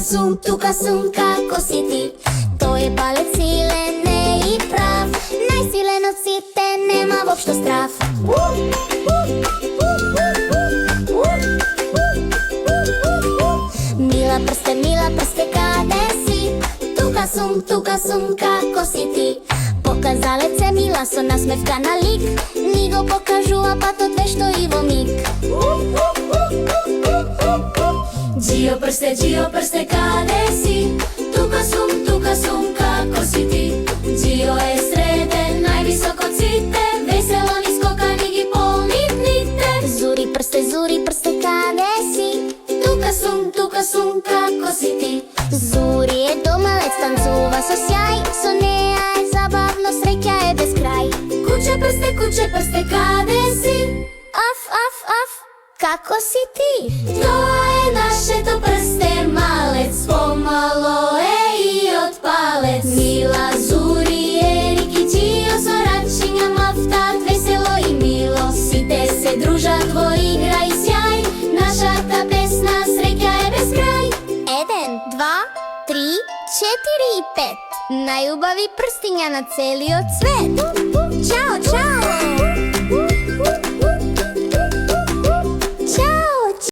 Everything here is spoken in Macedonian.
тука сум, како си ти? Тој палец силен е и прав, најсилен од сите, нема воопшто страв. Мила прсте, каде си? Тука сум, како си ти? Показалец е мила со насмевка на лик, ни го покажува патот вешто и во миг. Џио прсте, каде си? Тука сум, како си ти? Џио е среден, највисок од сите, весело ни скока, ни ги полни дните. Зури прсте, каде си? Тука сум, како си ти? Зури е домалец, танцува со сјај, со неа е забавно, среќа е без крај. Куче прсте, каде си? Аф, како си ти? Тоа е нашето прсте малец, помало е и од палец. Мила, Зури, Ерик и Џио со рачиња мафтат весело и мило. Сите се дружат во игра и сјај, нашата песна среќа е без крај. 1, 2, 3, 4 и 5. Најубави прстиња на целиот свет. Чао!